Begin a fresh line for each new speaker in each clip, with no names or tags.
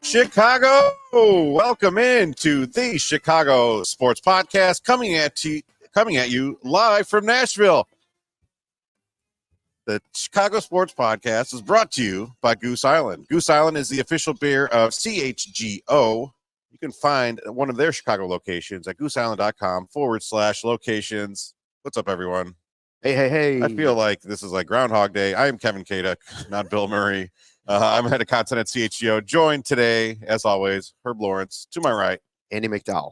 Chicago, welcome into the Chicago Sports Podcast, coming at you live from Nashville. The Chicago Sports Podcast is brought to you by Goose Island. Goose Island is the official beer of CHGO. You can find one of their Chicago locations at gooseisland.com/locations. What's up, everyone?
Hey.
I feel like this is like Groundhog Day. I am Kevin Kaduk, not Bill Murray. I'm head of content at CHGO. Joined today, as always, Herb Lawrence. To my right,
Andy McDowell.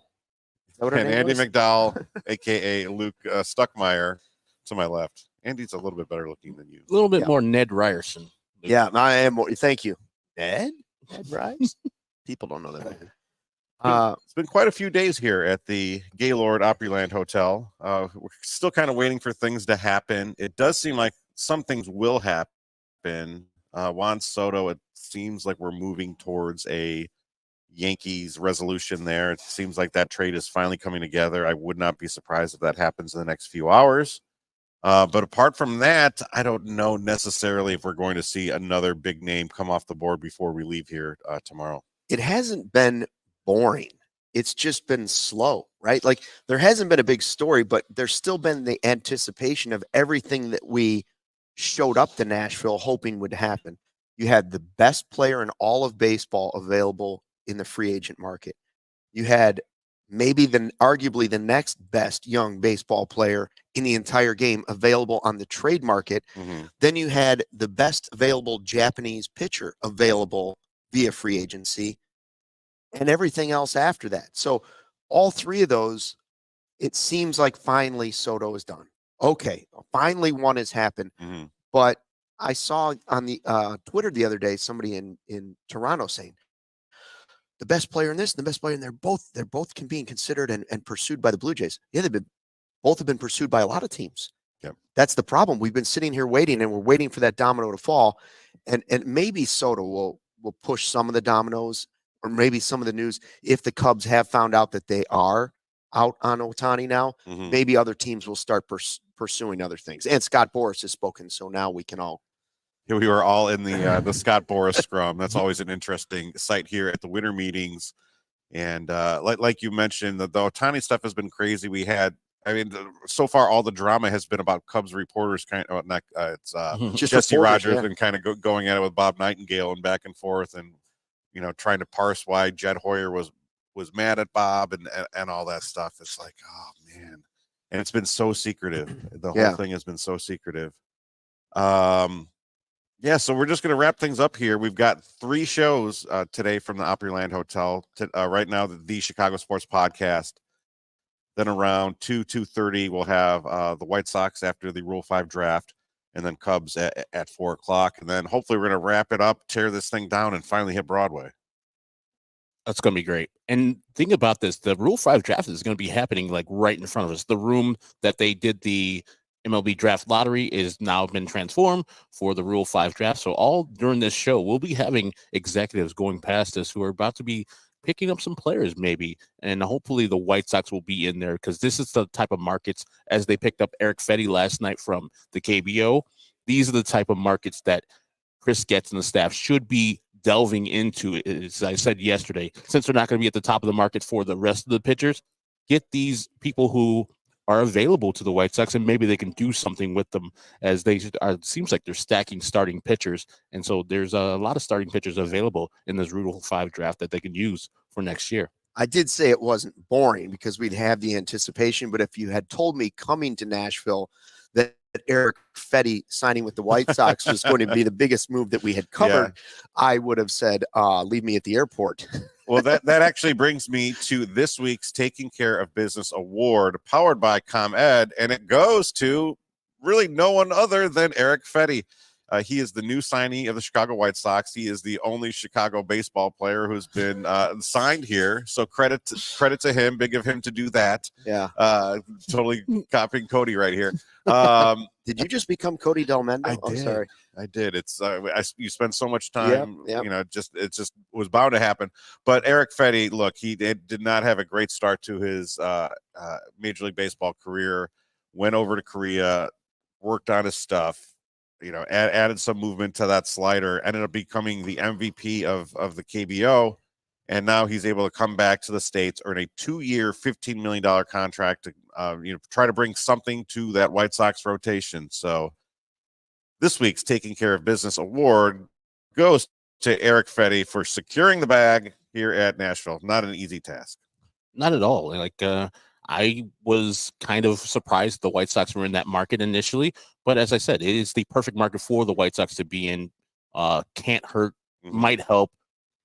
And Andy McDowell, a.k.a. Luke Stuckmeyer, to my left. Andy's a little bit better looking than you.
A little bit more Ned Ryerson. Luke.
Yeah, I am. Thank you. Ned Ryerson? People don't know that.
It's been quite a few days here at the Gaylord Opryland Hotel. We're still kind of waiting for things to happen. It does seem like some things will happen. Juan Soto, it seems like we're moving towards a Yankees resolution there. It seems like that trade is finally coming together. I would not be surprised if that happens in the next few hours. But apart from that, I don't know necessarily if we're going to see another big name come off the board before we leave here tomorrow.
It hasn't been boring. It's just been slow, right? Like there hasn't been a big story, but there's still been the anticipation of everything that we showed up to Nashville hoping would happen. You had the best player in all of baseball available in the free agent market. You had maybe arguably the next best young baseball player in the entire game available on the trade market.
Mm-hmm.
Then you had the best available Japanese pitcher available via free agency and everything else after that. So all three of those, it seems like finally Soto is done. Okay, finally one has happened.
Mm-hmm.
But I saw on the Twitter the other day somebody in Toronto saying the best player in this and the best player, and they're both being considered and pursued by the Blue Jays. Yeah, both have been pursued by a lot of teams.
Yep.
That's the problem. We've been sitting here waiting, and we're waiting for that domino to fall, and maybe Soto will push some of the dominoes, or maybe some of the news. If the Cubs have found out that they are out on Ohtani now,
Mm-hmm.
maybe other teams will start pursuing other things. And Scott Boras has spoken, so now we can all.
We were all in the Scott Boras scrum. That's always an interesting sight here at the winter meetings. And like you mentioned, the Ohtani stuff has been crazy. So far all the drama has been about Cubs reporters
Just
Jesse
reporters,
Rogers
yeah.
and kind of going at it with Bob Nightingale and back and forth, and trying to parse why Jed Hoyer was mad at Bob and all that stuff. It's like, oh man. And it's been so secretive. The whole thing has been so secretive. So we're just going to wrap things up here. We've got 3 shows today from the Opryland Hotel. Right now, the Chicago Sports Podcast. Then around 2:30, we'll have the White Sox after the Rule 5 draft, and then Cubs at 4 o'clock. And then hopefully we're going to wrap it up, tear this thing down, and finally hit Broadway.
That's going to be great. And think about this. The Rule 5 draft is going to be happening like right in front of us. The room that they did the MLB draft lottery is now been transformed for the Rule 5 draft. So all during this show, we'll be having executives going past us who are about to be picking up some players maybe. And hopefully the White Sox will be in there, because this is the type of markets, as they picked up Eric Fety last night from the KBO. These are the type of markets that Chris Getz and the staff should be delving into. As I said yesterday, since they're not going to be at the top of the market for the rest of the pitchers, get these people who are available to the White Sox, and maybe they can do something with them, as they are. It seems like they're stacking starting pitchers, and so there's a lot of starting pitchers available in this Rule 5 draft that they can use for next year.
I did say it wasn't boring because we'd have the anticipation, but if you had told me coming to Nashville that Eric Fety signing with the White Sox was going to be the biggest move that we had covered, I would have said, leave me at the airport.
Well, that actually brings me to this week's Taking Care of Business Award, powered by ComEd, and it goes to really no one other than Eric Fety. He is the new signee of the Chicago White Sox. He is the only Chicago baseball player who's been signed here. So credit to him. Big of him to do that.
Yeah.
Totally copying Cody right here.
Did you just become Cody Del Mendo?
I did.
Sorry.
I did. It's you spend so much time.
Yep.
It just was bound to happen. But Eric Fety, look, he did not have a great start to his Major League Baseball career. Went over to Korea, worked on his stuff, added some movement to that slider, ended up becoming the MVP of the KBO. And now he's able to come back to the States, earn a 2-year, $15 million contract to, try to bring something to that White Sox rotation. So this week's Taking Care of Business award goes to Eric Fety for securing the bag here at Nashville. Not an easy task.
Not at all. I was kind of surprised the White Sox were in that market initially, but as I said, it is the perfect market for the White Sox to be in. Can't hurt, might help.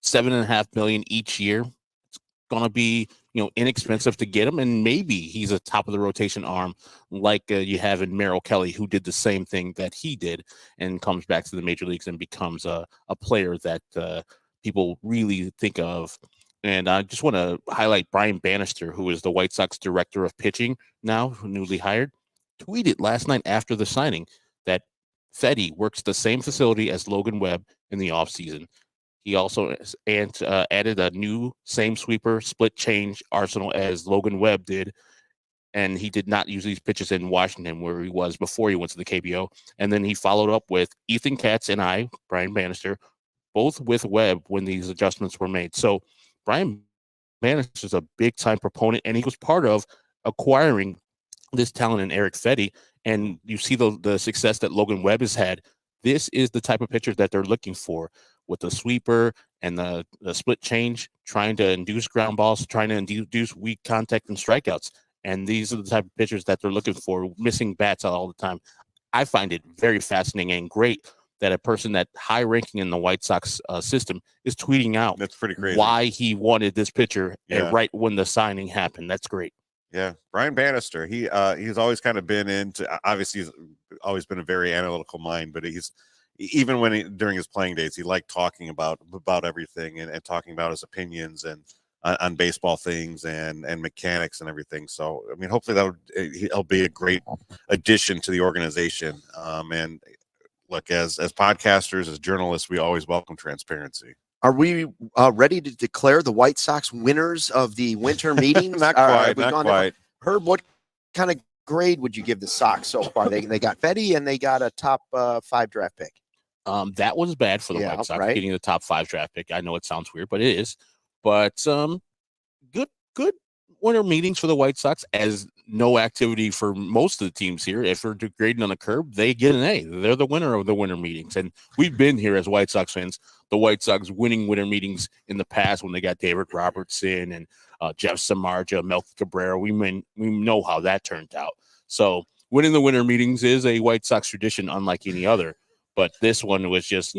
$7.5 million each year. It's gonna be inexpensive to get him, and maybe he's a top of the rotation arm like you have in Merrill Kelly, who did the same thing that he did and comes back to the major leagues and becomes a player that people really think of. And I just want to highlight Brian Bannister, who is the White Sox director of pitching now, newly hired, tweeted last night after the signing that Fety works the same facility as Logan Webb in the offseason. He also added a new same sweeper split change arsenal as Logan Webb did. And he did not use these pitches in Washington where he was before he went to the KBO. And then he followed up with Ethan Katz and I, Brian Bannister, both with Webb when these adjustments were made. So Brian Bannister is a big time proponent, and he was part of acquiring this talent in Eric Fety. And you see the success that Logan Webb has had. This is the type of pitcher that they're looking for, with the sweeper and the split change, trying to induce ground balls, trying to induce weak contact and strikeouts. And these are the type of pitchers that they're looking for, missing bats all the time. I find it very fascinating and great that a person that high ranking in the White Sox system is tweeting out
That's pretty crazy.
Why he wanted this pitcher right when the signing happened. That's great.
Yeah, Brian Bannister. He's always kind of been into. Obviously, he's always been a very analytical mind, but he's even during his playing days, he liked talking about everything and talking about his opinions and on baseball things and mechanics and everything. So, I mean, hopefully he'll be a great addition to the organization. And look, as podcasters, as journalists, we always welcome transparency.
Are we ready to declare the White Sox winners of the winter meetings?
Not quite. Not quite.
Herb, what kind of grade would you give the Sox so far? They got Fety and they got a top 5 draft pick.
That was bad for the White Sox getting the top 5 draft pick. I know it sounds weird, but it is. But good winter meetings for the White Sox, as no activity for most of the teams here. If they're grading on a curve, they get an A. They're the winner of the winter meetings. And we've been here as White Sox fans, the White Sox winning winter meetings in the past when they got David Robertson and Jeff Samardzija, Melky Cabrera. We know how that turned out. So winning the winter meetings is a White Sox tradition unlike any other. But this one was just,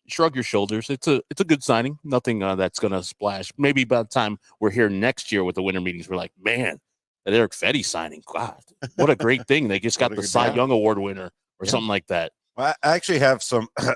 shrug your shoulders. It's a good signing. Nothing that's going to splash. Maybe by the time we're here next year with the winter meetings, we're like, man, that Eric Fety signing, God, what a great thing. They just got the Cy Young Award winner or something like that.
Well, I actually have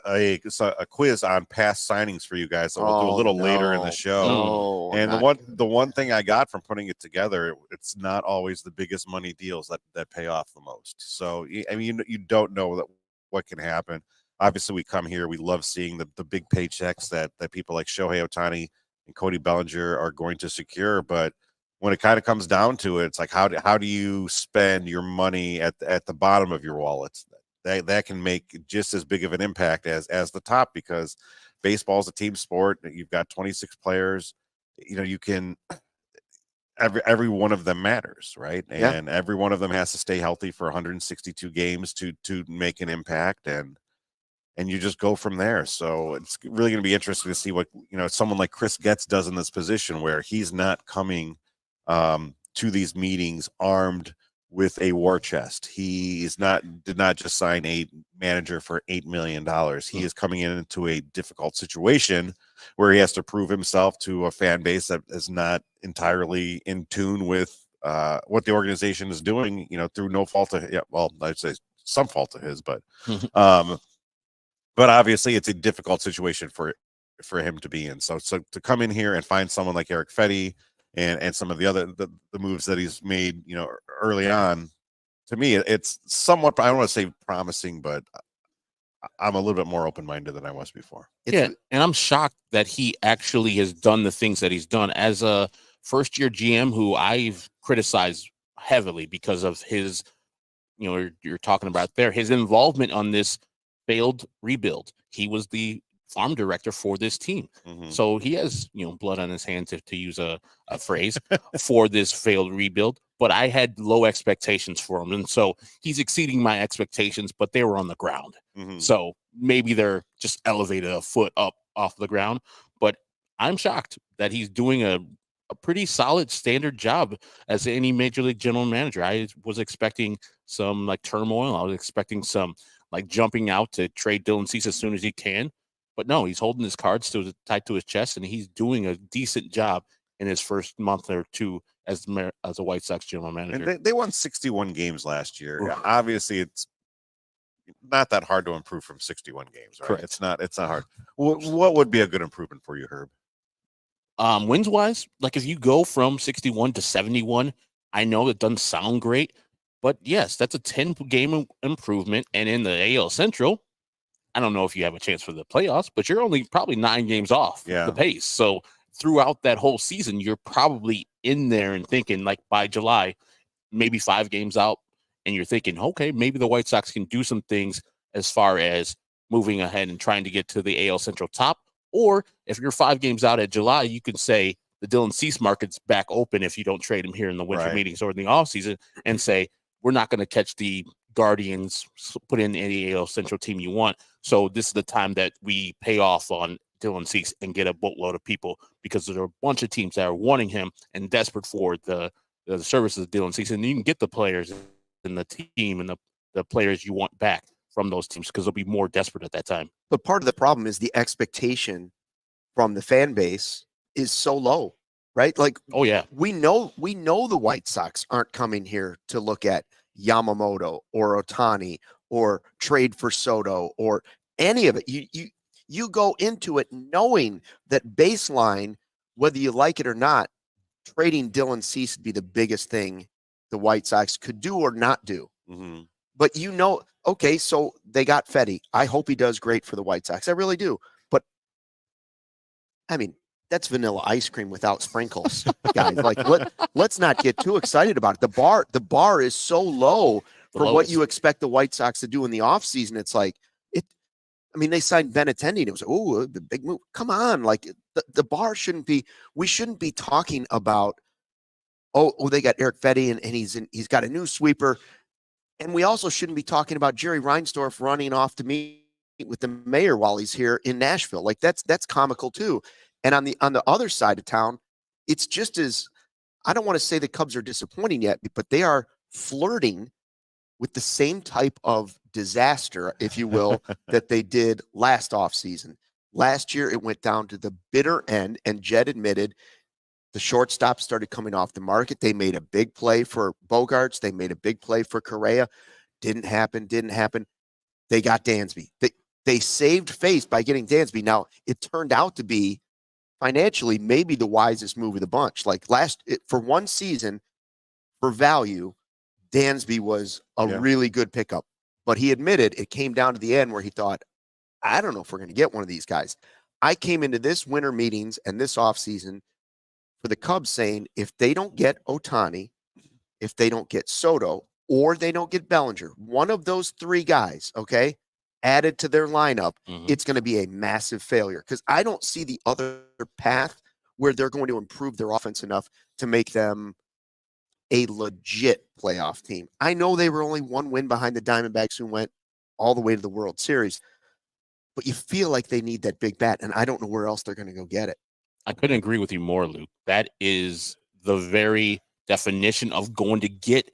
a quiz on past signings for you guys that we'll do a little later in the show. And the one thing I got from putting it together, it's not always the biggest money deals that pay off the most. So, I mean, you don't know what can happen. Obviously, we come here, we love seeing the big paychecks that people like Shohei Ohtani and Cody Bellinger are going to secure. But when it kind of comes down to it, it's like, how do you spend your money at the bottom of your wallet? That can make just as big of an impact as the top, because baseball is a team sport. You've got 26 players. You can every one of them matters, right? And every one of them has to stay healthy for 162 games to make an impact, and you just go from there. So it's really going to be interesting to see what someone like Chris Getz does in this position, where he's not coming to these meetings armed with a war chest. He did not just sign a manager for $8 million. He is coming into a difficult situation where he has to prove himself to a fan base that is not entirely in tune with what the organization is doing, through no fault of, I'd say some fault of his, but obviously it's a difficult situation for him to be in. So to come in here and find someone like Eric Fety and some of the other the moves that he's made, early on, to me, it's somewhat, I don't want to say promising, but I'm a little bit more open-minded than I was before.
And I'm shocked that he actually has done the things that he's done as a first-year GM, who I've criticized heavily because of his, you're talking about there, his involvement on this failed rebuild. He was the farm director for this team.
Mhm.
So he has, blood on his hands, to use a phrase, for this failed rebuild. But I had low expectations for him. And so he's exceeding my expectations, but they were on the ground.
Mhm.
So maybe they're just elevated a foot up off the ground. But I'm shocked that he's doing a pretty solid standard job as any major league general manager. I was expecting some like turmoil. I was expecting some like jumping out to trade Dylan Cease as soon as he can. But no, he's holding his cards tight to his chest, and he's doing a decent job in his first month or two as a White Sox general manager.
And they won 61 games last year.
Oof.
Obviously, it's not that hard to improve from 61 games, right?
Correct.
It's not hard. What would be a good improvement for you, Herb?
Wins wise, like if you go from 61 to 71, I know it doesn't sound great, but yes, that's a 10-game improvement. And in the AL Central, I don't know if you have a chance for the playoffs, but you're only probably 9 games off the pace. So throughout that whole season, you're probably in there and thinking like by July, maybe 5 games out, and you're thinking, okay, maybe the White Sox can do some things as far as moving ahead and trying to get to the AL Central top. Or if you're 5 games out at July, you can say the Dylan Cease market's back open if you don't trade him here in the winter meetings or in the offseason, and say, we're not going to catch the Guardians, put in any AL Central team you want. So this is the time that we pay off on Dylan Cease and get a boatload of people, because there are a bunch of teams that are wanting him and desperate for the services of Dylan Cease. And you can get the players and the team and the players you want back from those teams, because they'll be more desperate at that time.
But part of the problem is the expectation from the fan base is so low, right? Like,
oh yeah,
we know the White Sox aren't coming here to look at Yamamoto or Ohtani or trade for Soto or any of it. You go into it knowing that baseline, whether you like it or not, trading Dylan Cease would be the biggest thing the White Sox could do or not do.
Mm-hmm.
But okay, so they got Fety. I hope he does great for the White Sox. I really do. But I mean, that's vanilla ice cream without sprinkles, guys. Like, let's not get too excited about it. The bar is so low for what you expect the White Sox to do in the offseason. It's like they signed Benintendi, and it was the big move. Come on, like the bar shouldn't be. We shouldn't be talking about they got Eric Fety and he's got a new sweeper. And we also shouldn't be talking about Jerry Reinsdorf running off to meet with the mayor while he's here in Nashville. Like that's comical too. And on the other side of town, it's just as, I don't want to say the Cubs are disappointing yet, but they are flirting with the same type of disaster, if you will, that they did last offseason. Last year, it went down to the bitter end, and Jed admitted the shortstop started coming off the market. They made a big play for Bogarts. They made a big play for Correa. Didn't happen. They got Dansby. They saved face by getting Dansby. Now, it turned out to be financially maybe the wisest move of the bunch. Like for one season, for value, Dansby was a really good pickup. But he admitted it came down to the end where he thought, I don't know if we're going to get one of these guys. I came into this winter meetings and this offseason for the Cubs saying, if they don't get Ohtani, if they don't get Soto, or they don't get Bellinger, one of those 3 guys, okay, added to their lineup, it's going to be a massive failure, because I don't see the other path where they're going to improve their offense enough to make them a legit playoff team. I know they were only 1 win behind the Diamondbacks, who went all the way to the World Series, but you feel like they need that big bat, and I don't know where else they're going to go get it.
I couldn't agree with you more, Luke. That is the very definition of going to get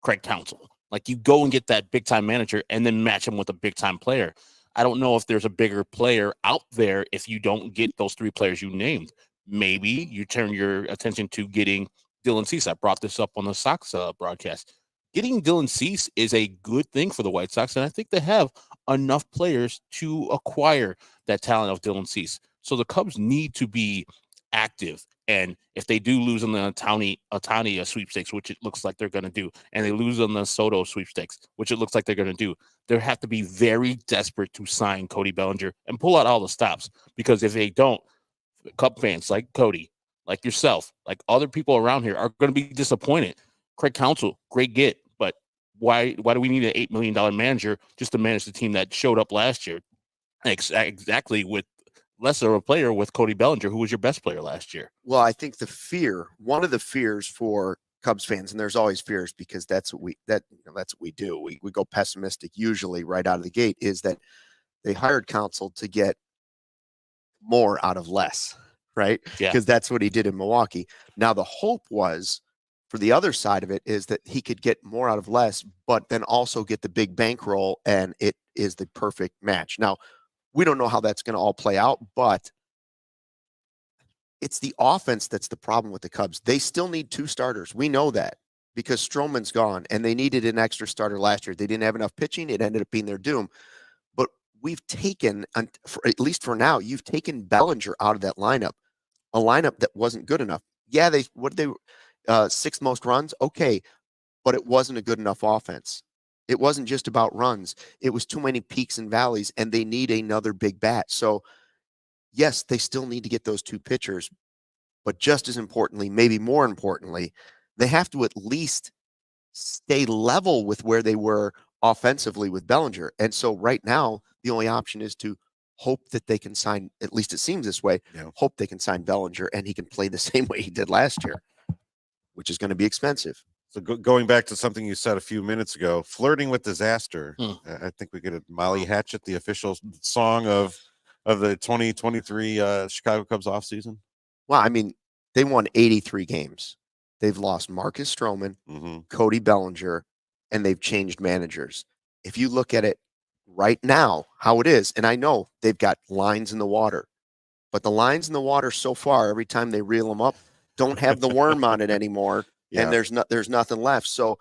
Craig Counsell. Like, you go and get that big time manager and then match him with a big time player. I don't know if there's a bigger player out there if you don't get those 3 players you named. Maybe you turn your attention to getting Dylan Cease. I brought this up on the Sox broadcast. Getting Dylan Cease is a good thing for the White Sox, and I think they have enough players to acquire that talent of Dylan Cease. So the Cubs need to be active. And if they do lose on the Ohtani sweepstakes, which it looks like they're going to do, and they lose on the Soto sweepstakes, which it looks like they're going to do, they have to be very desperate to sign Cody Bellinger and pull out all the stops. Because if they don't, Cub fans like Cody, like yourself, like other people around here are going to be disappointed. Craig Counsell, great get, but why do we need an $8 million manager just to manage the team that showed up last year? Exactly, with lesser of a player with Cody Bellinger, who was your best player last year.
Well, I think one of the fears for Cubs fans, and there's always fears because that's what we do. We go pessimistic usually right out of the gate, is that they hired Counsell to get more out of less, right?
Yeah.
Because that's what he did in Milwaukee. Now the hope was, for the other side of it, is that he could get more out of less, but then also get the big bankroll, and it is the perfect match. Now, we don't know how that's going to all play out, but it's the offense that's the problem with the Cubs. They still need 2 starters. We know that because Stroman's gone, and they needed an extra starter last year. They didn't have enough pitching. It ended up being their doom. But we've taken, at least for now, you've taken Bellinger out of that lineup, a lineup that wasn't good enough. Yeah, what did they 6th most runs? Okay, but it wasn't a good enough offense. It wasn't just about runs. It was too many peaks and valleys, and they need another big bat. So, yes, they still need to get those 2 pitchers, but just as importantly, maybe more importantly, they have to at least stay level with where they were offensively with Bellinger. And so right now, the only option is to hope that they can sign, at least it seems this way, hope they can sign Bellinger and he can play the same way he did last year, which is going to be expensive.
So going back to something you said a few minutes ago, flirting with disaster. I think we get a Molly Hatchet, the official song of the 2023 Chicago Cubs offseason.
Well, I mean, they won 83 games. They've lost Marcus Stroman, Cody Bellinger, and they've changed managers. If you look at it right now, how it is, and I know they've got lines in the water, but the lines in the water so far, every time they reel them up, don't have the worm on it anymore. And there's nothing left. So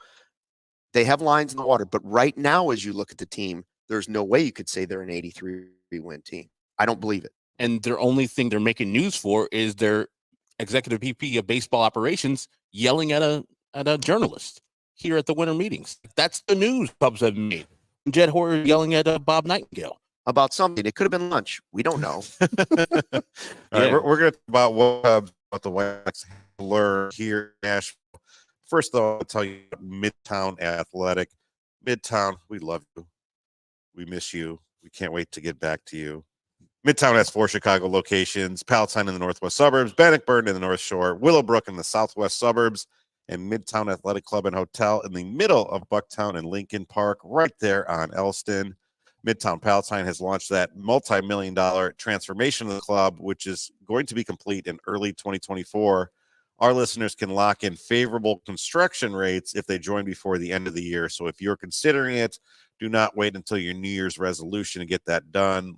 they have lines in the water. But right now, as you look at the team, there's no way you could say they're an 83-win team. I don't believe it.
And their only thing they're making news for is their executive VP of baseball operations yelling at a journalist here at the winter meetings. That's the news Cubs have made. Jed Hoyer yelling at Bob Nightingale
about something. It could have been lunch. We don't know.
All right, we're going to talk about what the White Sox learned here in Nashville. First, though, I'll tell you Midtown Athletic. Midtown, we love you. We miss you. We can't wait to get back to you. Midtown has 4 Chicago locations: Palatine in the northwest suburbs, Bannockburn in the North Shore, Willowbrook in the southwest suburbs, and Midtown Athletic Club and Hotel in the middle of Bucktown and Lincoln Park, right there on Elston. Midtown Palatine has launched that multi-million-dollar transformation of the club, which is going to be complete in early 2024. Our listeners can lock in favorable construction rates if they join before the end of the year. So if you're considering it, do not wait until your New Year's resolution to get that done.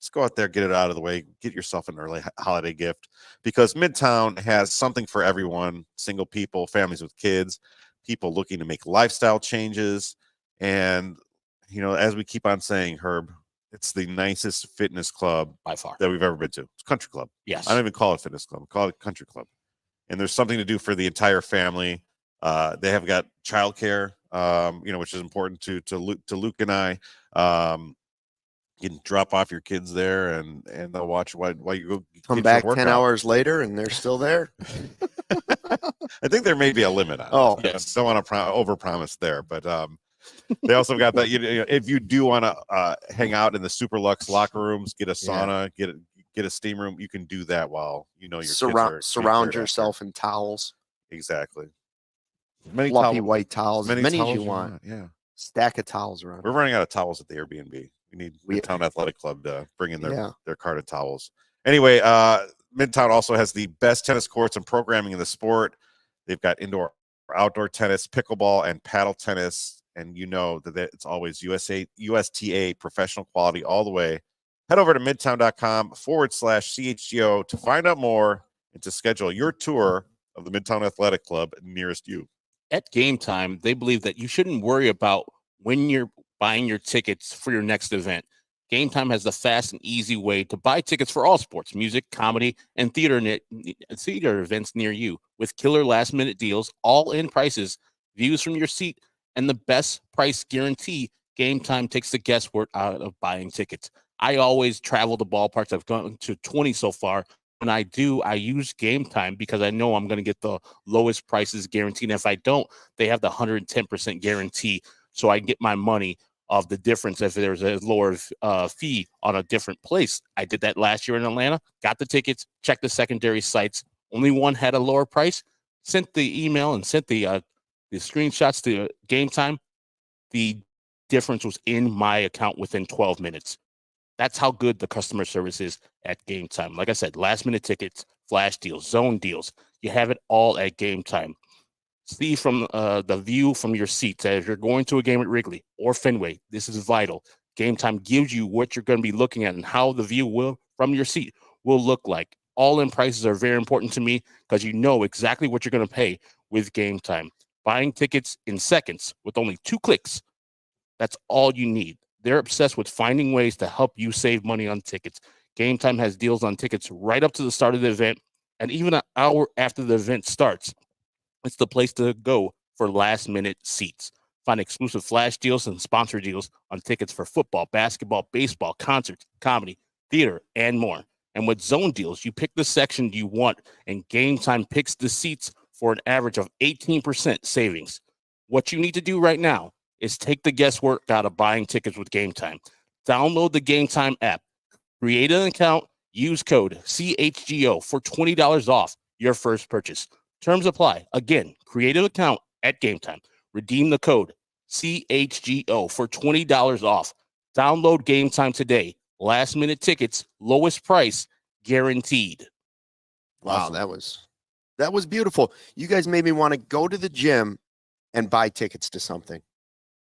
Just go out there, get it out of the way, get yourself an early holiday gift, because Midtown has something for everyone: single people, families with kids, people looking to make lifestyle changes. And, you know, as we keep on saying, Herb, it's the nicest fitness club
by far
that we've ever been to. It's a country club.
Yes.
I don't even call it fitness club. I call it country club. And there's something to do for the entire family. They have got childcare, which is important to Luke and I. You can drop off your kids there, and they'll watch while you go
come back 10 hours later, and they're still there.
I think there may be a limit on it. Yes. Don't want to overpromise there, but they also got that. If you do want to hang out in the Super Luxe locker rooms, get a sauna, get a steam room, you can do that while your
surround yourself in towels.
Exactly.
Fluffy white towels, as many as you want.
Yeah.
Stack of towels around.
We're running out of towels at the Airbnb. We need Midtown Athletic Club to bring in their cart of towels. Anyway, Midtown also has the best tennis courts and programming in the sport. They've got indoor, outdoor tennis, pickleball, and paddle tennis. And you know that it's always USTA professional quality all the way. Head over to midtown.com/CHGO to find out more and to schedule your tour of the Midtown Athletic Club nearest you.
At Game Time, they believe that you shouldn't worry about when you're buying your tickets for your next event. Game Time has the fast and easy way to buy tickets for all sports, music, comedy, and theater events near you, with killer last-minute deals, all-in prices, views from your seat, and the best price guarantee. Game Time takes the guesswork out of buying tickets. I always travel to ballparks. I've gone to 20 so far. When I do, I use Game Time because I know I'm going to get the lowest prices guaranteed. And if I don't, they have the 110% guarantee so I can get my money of the difference if there's a lower fee on a different place. I did that last year in Atlanta, got the tickets, checked the secondary sites. Only one had a lower price, sent the email and sent the screenshots to Game Time. The difference was in my account within 12 minutes. That's how good the customer service is at Game Time. Like I said, last minute tickets, flash deals, zone deals. You have it all at Game Time. See from the view from your seats. If you're going to a game at Wrigley or Fenway, this is vital. Game Time gives you what you're going to be looking at and how the view will from your seat will look like. All-in prices are very important to me because you know exactly what you're going to pay with Game Time. Buying tickets in seconds with only 2 clicks. That's all you need. They're obsessed with finding ways to help you save money on tickets. Game Time has deals on tickets right up to the start of the event and even an hour after the event starts. It's the place to go for last-minute seats. Find exclusive flash deals and sponsor deals on tickets for football, basketball, baseball, concerts, comedy, theater, and more. And with zone deals, you pick the section you want, and Game Time picks the seats for an average of 18% savings. What you need to do right now is take the guesswork out of buying tickets with Game Time. Download the Game Time app, create an account, use code CHGO for $20 off your first purchase. Terms apply. Again, create an account at Game Time. Redeem the code CHGO for $20 off. Download Game Time today. Last minute tickets, lowest price guaranteed.
Wow,
Awesome.
that was beautiful. You guys made me want to go to the gym and buy tickets to something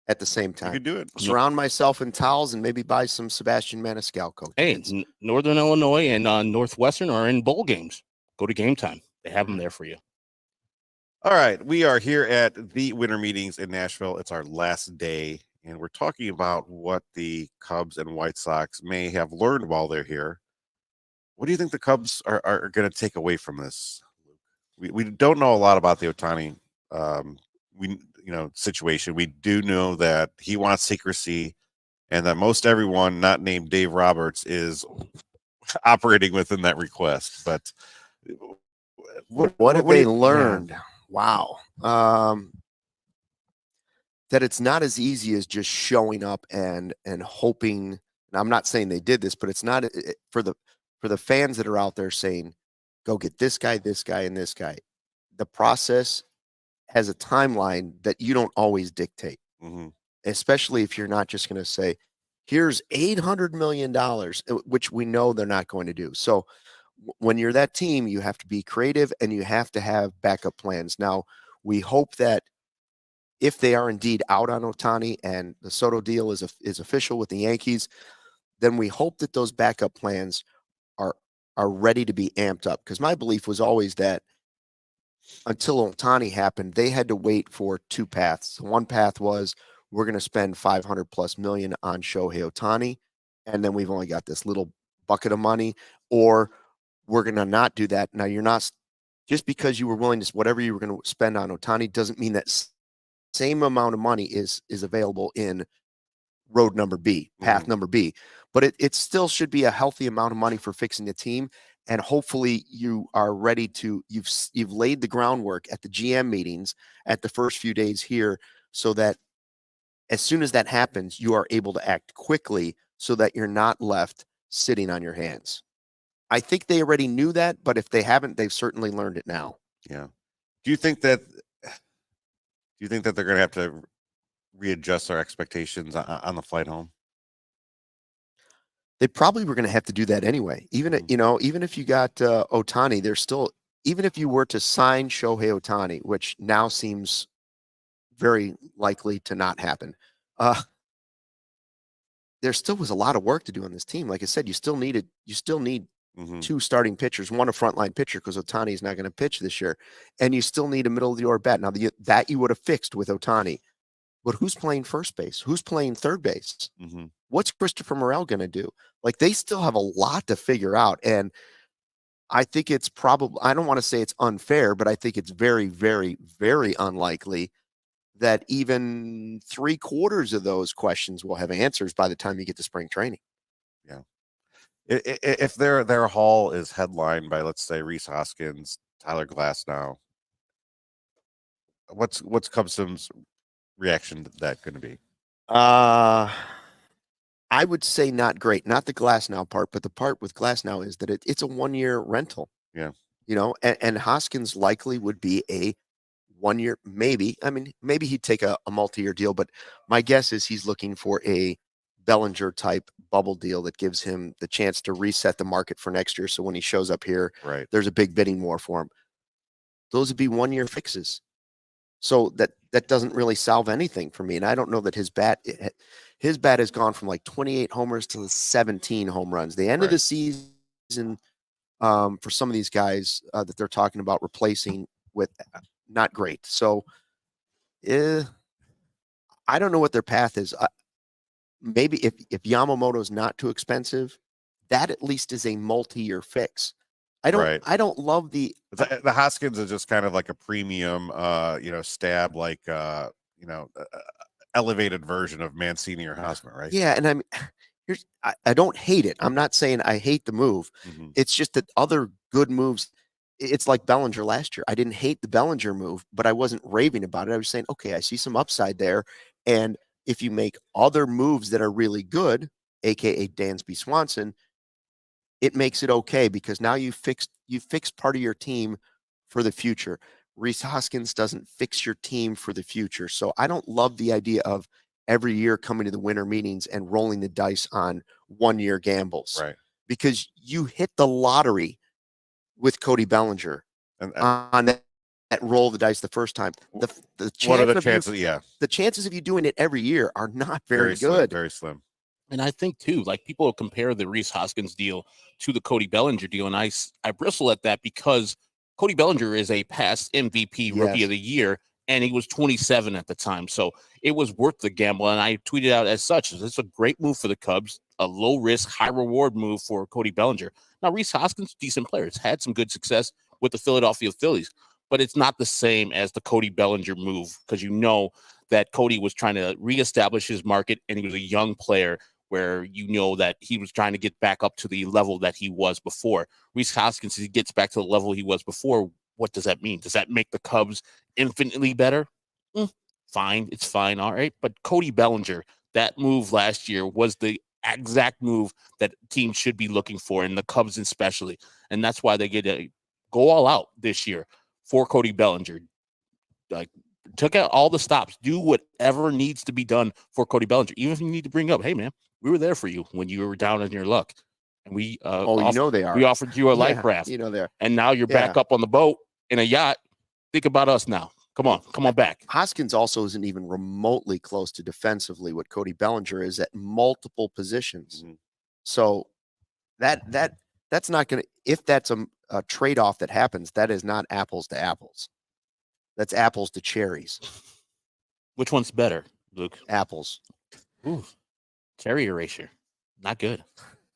at the same
You
time.
could do it.
Surround myself in towels and maybe buy some Sebastian Maniscalco
Hey,
tickets.
Northern Illinois and Northwestern are in bowl games. Go to Game Time. They have them there for you.
All right, we are here at the Winter Meetings in Nashville. It's our last day, and we're talking about what the Cubs and White Sox may have learned while they're here. What do you think the Cubs are going to take away from this? We don't know a lot about the Ohtani situation. We do know that he wants secrecy, and that most everyone not named Dave Roberts is operating within that request. But
What have
do
they
you-
learned? Wow. That it's not as easy as just showing up and hoping. And I'm not saying they did this, but it's not for the fans that are out there saying, go get this guy, and this guy. The process has a timeline that you don't always dictate, especially if you're not just going to say, here's $800 million, which we know they're not going to do. So when you're that team, you have to be creative and you have to have backup plans. Now, we hope that if they are indeed out on Ohtani and the Soto deal is official with the Yankees, then we hope that those backup plans are ready to be amped up. Because my belief was always that until Ohtani happened, they had to wait for 2 paths. One path was we're going to spend $500+ million on Shohei Ohtani, and then we've only got this little bucket of money, or we're going to not do that. Now, you're not just because you were willing to whatever you were going to spend on Ohtani doesn't mean that same amount of money is available in road number B, path number B. But it still should be a healthy amount of money for fixing the team. And hopefully you are ready to, you've laid the groundwork at the GM meetings at the first few days here so that as soon as that happens, you are able to act quickly so that you're not left sitting on your hands. I think they already knew that, but if they haven't, they've certainly learned it now.
Yeah. Do you think that they're going to have to readjust their expectations on the flight home?
They probably were going to have to do that anyway. Even if you got Ohtani, there's still, even if you were to sign Shohei Ohtani, which now seems very likely to not happen, there still was a lot of work to do on this team. Like I said, you still need 2 starting pitchers, one a frontline pitcher because Ohtani is not going to pitch this year, and you still need a middle of the order bat. Now that you would have fixed with Ohtani, but who's playing first base? Who's playing third base? What's Christopher Morel going to do? Like, they still have a lot to figure out, and I think it's probably, I don't want to say it's unfair, but I think it's very, very, very unlikely that even 3/4 of those questions will have answers by the time you get to spring training.
Yeah. If their haul is headlined by, let's say, Rhys Hoskins, Tyler Glasnow, what's Cubs' reaction to that going to be?
I would say not great. Not the Glass Now part, but the part with Glass Now is that it's a 1-year rental.
Yeah.
And Hoskins likely would be a 1-year, maybe. I mean, maybe he'd take a multi-year deal, but my guess is he's looking for a Bellinger type bubble deal that gives him the chance to reset the market for next year. So when he shows up here,
Right.
there's a big bidding war for him. Those would be 1-year fixes. So that doesn't really solve anything for me. And I don't know that his bat has gone from like 28 homers to 17 home runs. The end of the season for some of these guys that they're talking about replacing with not great. So I don't know what their path is. Maybe if Yamamoto is not too expensive, that at least is a multi-year fix. I don't love the
Hoskins is just kind of like a premium, stab, like, elevated version of Mancini or Hosmer, right?
Yeah, and I don't hate it. I'm not saying I hate the move.
Mm-hmm.
It's just that other good moves. It's like Bellinger last year. I didn't hate the Bellinger move, but I wasn't raving about it. I was saying, okay, I see some upside there, and if you make other moves that are really good, aka Dansby Swanson, it makes it okay because now you fixed part of your team for the future. Rhys Hoskins doesn't fix your team for the future. So I don't love the idea of every year coming to the winter meetings and rolling the dice on 1-year gambles.
Right.
Because you hit the lottery with Cody Bellinger on that roll the dice the first time. The
what are the chances?
The chances of you doing it every year are not very good.
Slim, very slim.
And I think too, like people compare the Rhys Hoskins deal to the Cody Bellinger deal, and I bristle at that because Cody Bellinger is a past MVP Rookie of the Year, and he was 27 at the time, so it was worth the gamble. And I tweeted out as such: "This is a great move for the Cubs, a low risk, high reward move for Cody Bellinger." Now, Rhys Hoskins, decent player, has had some good success with the Philadelphia Phillies, but it's not the same as the Cody Bellinger move because you know that Cody was trying to reestablish his market, and he was a young player where you know that he was trying to get back up to the level that he was before. Rhys Hoskins, if he gets back to the level he was before, what does that mean? Does that make the Cubs infinitely better? Fine. It's fine. All right. But Cody Bellinger, that move last year was the exact move that teams should be looking for, and the Cubs especially. And that's why they get to go all out this year for Cody Bellinger. Like, took out all the stops, do whatever needs to be done for Cody Bellinger. Even if you need to bring up, hey, man, we were there for you when you were down on your luck. And we
they are.
We offered you a life raft.
They're.
And now you're back up on the boat in a yacht. Think about us now. Come on back.
Hoskins also isn't even remotely close to defensively what Cody Bellinger is at multiple positions. Mm-hmm. So that's not going to, if that's a trade-off that happens, that is not apples to apples. That's apples to cherries.
Which one's better, Luke?
Apples.
Ooh, cherry erasure. Not good.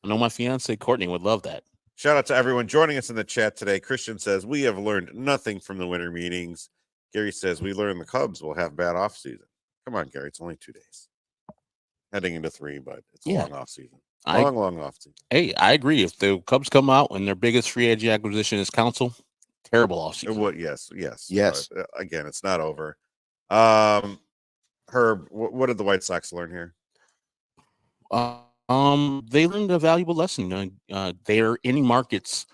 I know my fiance Courtney would love that.
Shout out to everyone joining us in the chat today. Christian says, we have learned nothing from the winter meetings. Gary says, we learned the Cubs will have bad off season. Come on, Gary. It's only 2 days. Heading into 3, but it's a long off season. Long off season.
Hey, I agree. If the Cubs come out and their biggest free agent acquisition is Counsell, terrible off season.
Yes.
But,
again, it's not over. Herb, what did the White Sox learn here?
They learned a valuable lesson. They're in markets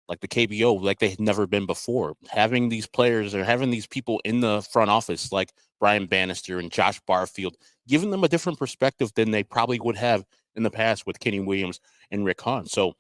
like the KBO, like they had never been before. Having these players or having these people in the front office, like Brian Bannister and Josh Barfield, giving them a different perspective than they probably would have in the past with Kenny Williams and Rick Hahn. So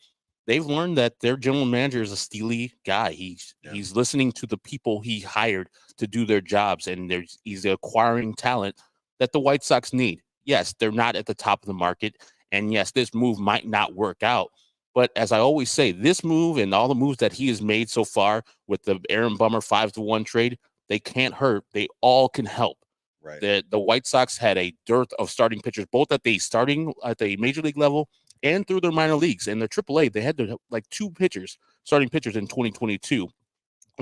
they've learned that their general manager is a steely guy. He's listening to the people he hired to do their jobs, and he's acquiring talent that the White Sox need. Yes, they're not at the top of the market, and yes, this move might not work out. But as I always say, this move and all the moves that he has made so far with the Aaron Bummer 5-1 trade, they can't hurt. They all can help.
Right.
The White Sox had a dearth of starting pitchers, both at the major league level and through their minor leagues. And their AAA, they had like 2 starting pitchers in 2022,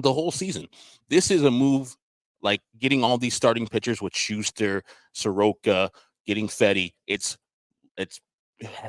the whole season. This is a move like getting all these starting pitchers with Schuster, Soroka, getting Fety. It's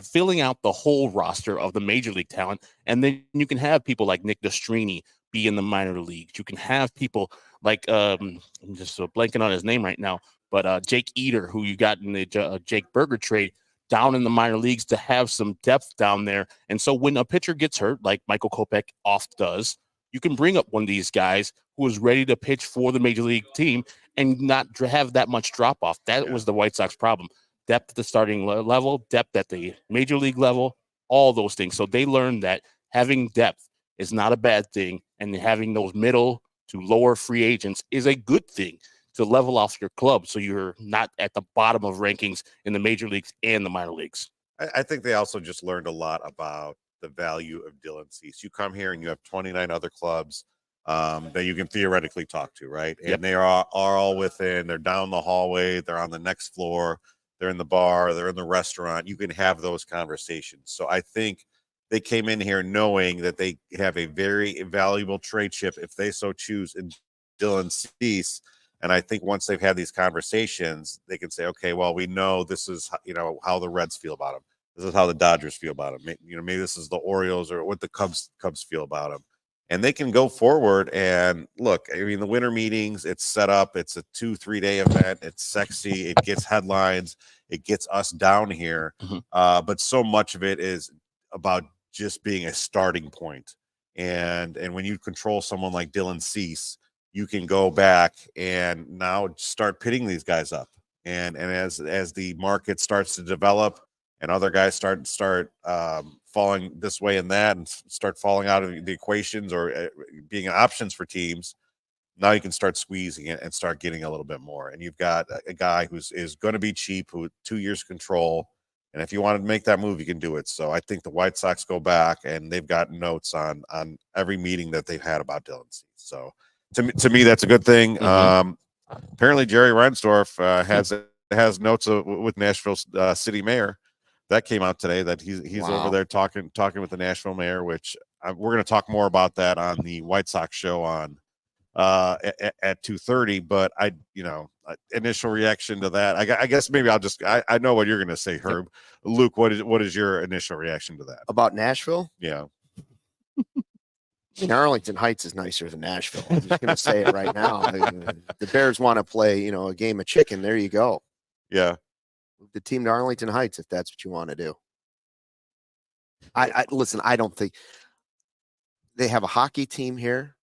filling out the whole roster of the major league talent. And then you can have people like Nick Destrini be in the minor leagues. You can have people like, I'm just blanking on his name right now, but Jake Eater, who you got in the Jake Berger trade, down in the minor leagues to have some depth down there. And so when a pitcher gets hurt, like Michael Kopech oft does, you can bring up one of these guys who is ready to pitch for the major league team and not have that much drop off. That was the White Sox problem. Depth at the starting level, depth at the major league level, all those things. So they learned that having depth is not a bad thing, and having those middle to lower free agents is a good thing to level off your club so you're not at the bottom of rankings in the major leagues and the minor leagues.
I think they also just learned a lot about the value of Dylan Cease. You come here and you have 29 other clubs that you can theoretically talk to, right? And they are all within, they're down the hallway, they're on the next floor, they're in the bar, they're in the restaurant. You can have those conversations. So I think they came in here knowing that they have a very valuable trade chip if they so choose in Dylan Cease. And I think once they've had these conversations, they can say, okay, well, we know this is, how the Reds feel about him. This is how the Dodgers feel about him. Maybe this is the Orioles or what the Cubs feel about him. And they can go forward and look, I mean, the winter meetings, it's set up. It's a 2-3 day event. It's sexy. It gets headlines. It gets us down here. But so much of it is about just being a starting point. And when you control someone like Dylan Cease, you can go back and now start pitting these guys up. And as the market starts to develop and other guys start falling this way and that and start falling out of the equations or being options for teams, now you can start squeezing it and start getting a little bit more. And you've got a guy is going to be cheap, who 2 years control. And if you want to make that move, you can do it. So I think the White Sox go back and they've got notes on every meeting that they've had about Dylan Cease. So to me, that's a good thing. Apparently, Jerry Reinsdorf has notes with Nashville city mayor. That came out today that he's over there talking with the Nashville mayor, which we're going to talk more about that on the White Sox show on at 2:30. But initial reaction to that, I guess maybe I know what you're going to say, Herb. Luke, what is your initial reaction to that
about Nashville?
Yeah.
I mean, Arlington Heights is nicer than Nashville. I'm just going to say it right now. The Bears want to play, a game of chicken. There you go.
Yeah.
The team to Arlington Heights, if that's what you want to do. I listen, I don't think they have a hockey team here.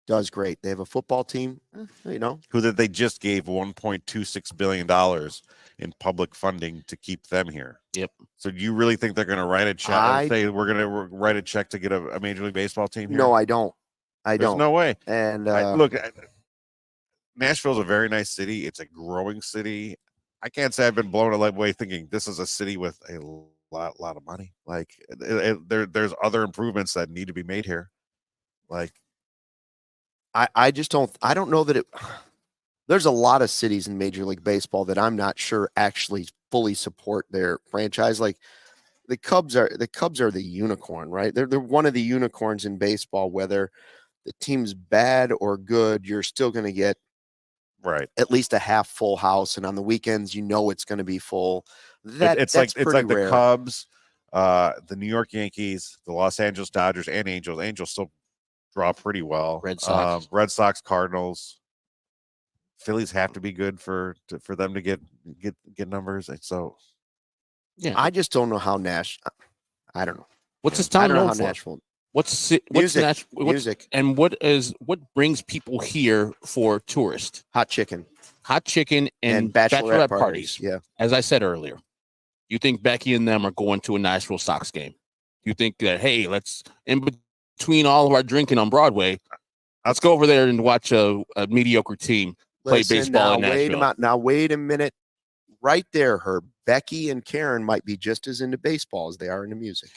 Does great. They have a football team,
who that they just gave $1.26 billion in public funding to keep them here.
Yep.
So do you really think they're going to write a check and say we're going to write a check to get a Major League Baseball team here?
No, I don't.
There's no way.
And
look, Nashville's a very nice city. It's a growing city. I can't say I've been blown away thinking this is a city with a lot of money. Like there's other improvements that need to be made here. Like
I just don't. I don't know that it. There's a lot of cities in Major League Baseball that I'm not sure actually fully support their franchise. Like the Cubs are the unicorn, right? They're one of the unicorns in baseball. Whether the team's bad or good, you're still going to get at least a half full house, and on the weekends, it's going to be full.
It's like the Cubs, the New York Yankees, the Los Angeles Dodgers, and Angels. Angels still draw pretty well.
Red Sox,
Cardinals. Phillies have to be good for them to get numbers. So
yeah, I just don't know how I don't know.
What's this town known for?
Nashville.
What's
music,
and what brings people here for tourists?
Hot chicken,
and bachelorette parties.
Yeah,
as I said earlier, you think Becky and them are going to a Nashville Sox game? You think that let's in between all of our drinking on Broadway, let's go over there and watch a mediocre team play baseball in Nashville.
Now wait a minute, right there, Herb. Becky and Karen might be just as into baseball as they are into music.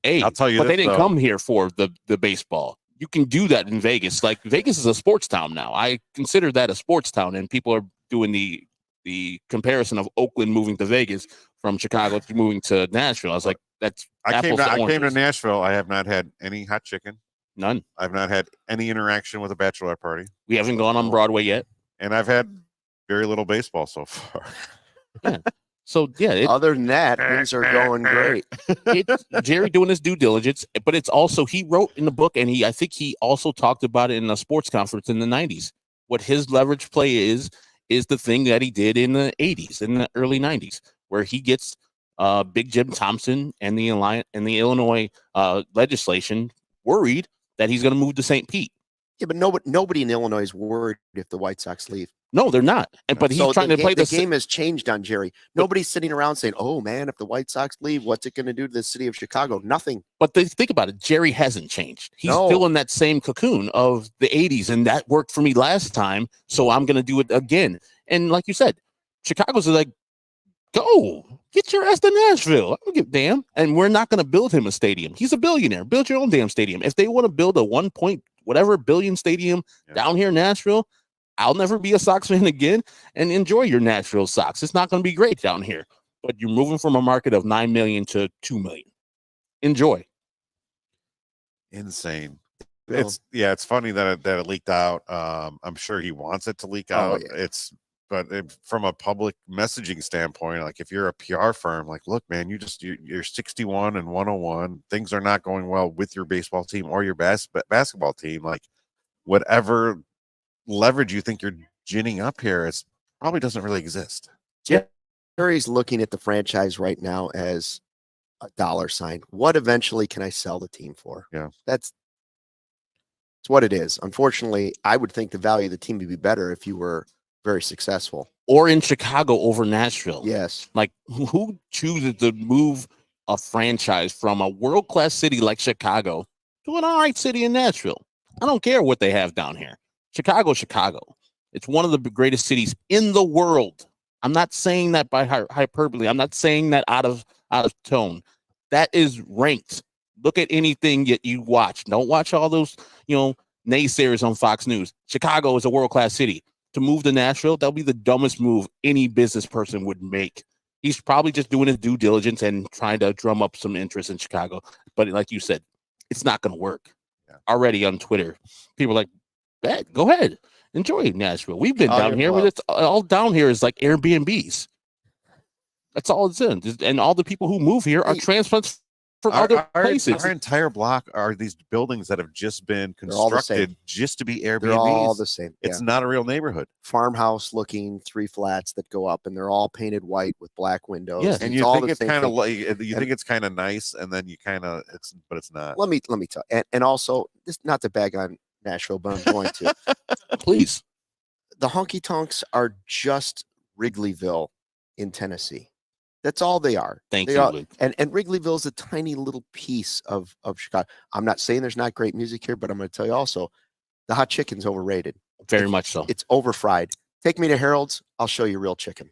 Hey,
I'll tell you,
but they didn't come here for the baseball. You can do that in Vegas. Like Vegas is a sports town now. I consider that a sports town, and people are doing the comparison of Oakland moving to Vegas from Chicago to moving to Nashville. I was like, I came
to Nashville. I have not had any hot chicken.
None.
I've not had any interaction with a bachelorette party.
We haven't gone on Broadway yet,
and I've had very little baseball so far.
Yeah. So yeah,
other than that, things are going great.
It's Jerry doing his due diligence, but it's also he wrote in the book, and I think he also talked about it in a sports conference in the 90s. What his leverage play is is the thing that he did in the 80s, in the early 90s, where he gets Big Jim Thompson and the Illinois legislation worried that he's going to move to St. Pete.
Yeah, but nobody in Illinois is worried if the White Sox leave.
No, they're not. But he's trying to play
the game has changed on Jerry. Nobody's sitting around saying, "Oh man, if the White Sox leave, what's it going to do to the city of Chicago?" Nothing.
But think about it. Jerry hasn't changed. He's still in that same cocoon of the 80s, and that worked for me last time, so I'm going to do it again. And like you said, Chicago's like, go get your ass to Nashville. I don't give a damn. And we're not going to build him a stadium. He's a billionaire. Build your own damn stadium. If they want to build a 1 point whatever billion stadium down here in Nashville, I'll never be a Sox fan again, and enjoy your Nashville Sox. It's not going to be great down here, but you're moving from a market of 9 million to 2 million. Enjoy.
Insane. It's funny that it leaked out. I'm sure he wants it to leak out. But from a public messaging standpoint, like if you're a PR firm, like, look, man, you're 61 and 101. Things are not going well with your baseball team or your basketball team. Like, whatever leverage you think you're ginning up here, it probably doesn't really exist.
Jerry's looking at the franchise right now as a dollar sign. What eventually can I sell the team for?
Yeah,
it's what it is. Unfortunately, I would think the value of the team would be better if you were very successful,
or in Chicago over Nashville.
Yes.
Like, who chooses to move a franchise from a world-class city like Chicago to an all right city in Nashville? I don't care what they have down here. Chicago. It's one of the greatest cities in the world. I'm not saying that by hyperbole. I'm not saying that out of tone. That is ranked. Look at anything that you watch. Don't watch all those, naysayers on Fox News. Chicago is a world-class city. To move to Nashville, that'll be the dumbest move any business person would make. He's probably just doing his due diligence and trying to drum up some interest in Chicago. But like you said, it's not going to work. Yeah. Already on Twitter, people are like, "Bet, go ahead, enjoy Nashville. We've been down here. It's all down here is like Airbnbs. That's all it's in. And all the people who move here are transplants from other places.
Our entire block are these buildings that have just been constructed just to be Airbnbs.
They're all the same.
It's not a real neighborhood.
Farmhouse looking 3 flats that go up, and they're all painted white with black windows.
Yes, and you think it's kind of like think it's kind of nice, and then you kind of but it's not.
Let me tell. And also, this not to bag on Nashville, but I'm going to.
Please.
The honky tonks are just Wrigleyville in Tennessee. That's all they are.
Thank you, Luke.
And Wrigleyville is a tiny little piece of Chicago. I'm not saying there's not great music here, but I'm going to tell you also, the hot chicken's overrated.
Very much so.
It's overfried. Take me to Harold's. I'll show you real chicken.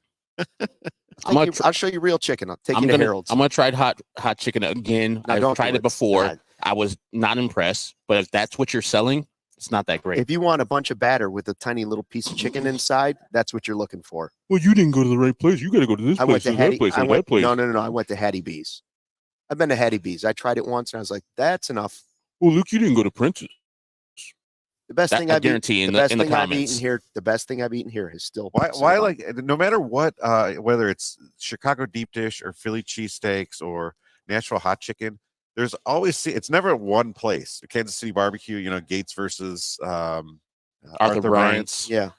I'll show you real chicken. I'll take you to Harold's.
I'm going to try hot chicken again. I've tried it before. I was not impressed, but if that's what you're selling, it's not that great.
If you want a bunch of batter with a tiny little piece of chicken inside, that's what you're looking for.
Well, you didn't go to the right place. You got to go to this place. No.
I went to Hattie B's. I've been to Hattie B's. I tried it once and I was like, that's enough.
Well, Luke, you didn't go to Prince's.
The best thing I've eaten
here.
The best thing I've eaten here is still
why like no matter what, whether it's Chicago deep dish or Philly cheesesteaks or Nashville hot chicken. There's always it's never one place. Kansas City barbecue, Gates versus Arthur Bryant's.
Yeah.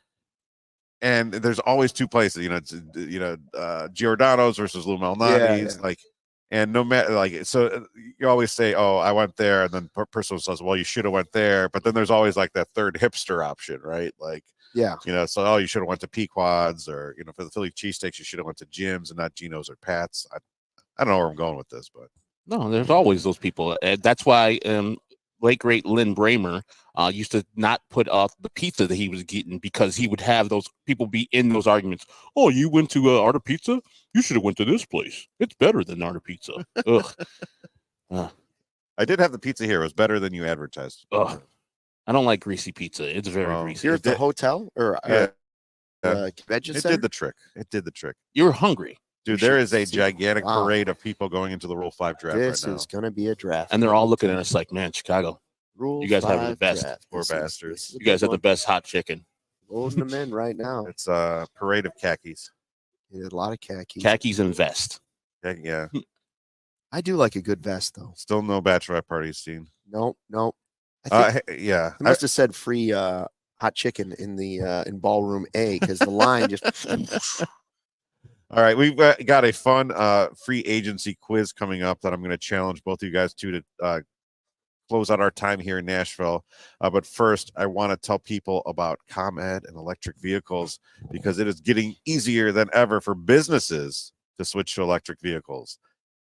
And there's always 2 places, Giordano's versus Lou Malnati's.
Yeah.
Like, and no matter so you always say, oh, I went there. And then person says, well, you should have went there. But then there's always like that third hipster option, right? Like,
yeah,
so, oh, you should have went to Pequod's or, for the Philly cheesesteaks, you should have went to Jim's and not Geno's or Pat's. I don't know where I'm going with this, but.
No, there's always those people. That's why late great Lynn Bramer used to not put off the pizza that he was getting because he would have those people be in those arguments. Oh, you went to Art of Pizza? You should have went to this place. It's better than Art of Pizza. Ugh.
I did have the pizza here. It was better than you advertised.
Ugh. I don't like greasy pizza. It's very greasy.
You're at the hotel or convention center?
It did the trick.
You're hungry.
Dude, there is a gigantic parade of people going into the Rule 5 draft right now.
This is going to be a draft.
And they're all looking at us like, man, Chicago,
you
guys have the best.
Poor bastards.
You guys have the best hot chicken.
Loading them in right now.
It's a parade of khakis.
Yeah, a lot of khakis.
Khakis and vest.
Yeah.
I do like a good vest, though.
Still no bachelorette parties seen.
Nope.
Yeah.
It must have said free hot chicken in the in ballroom A because the line just.
All right, we've got a fun free agency quiz coming up that I'm going to challenge both of you guys to close out our time here in Nashville. But first, I want to tell people about ComEd and electric vehicles because it is getting easier than ever for businesses to switch to electric vehicles.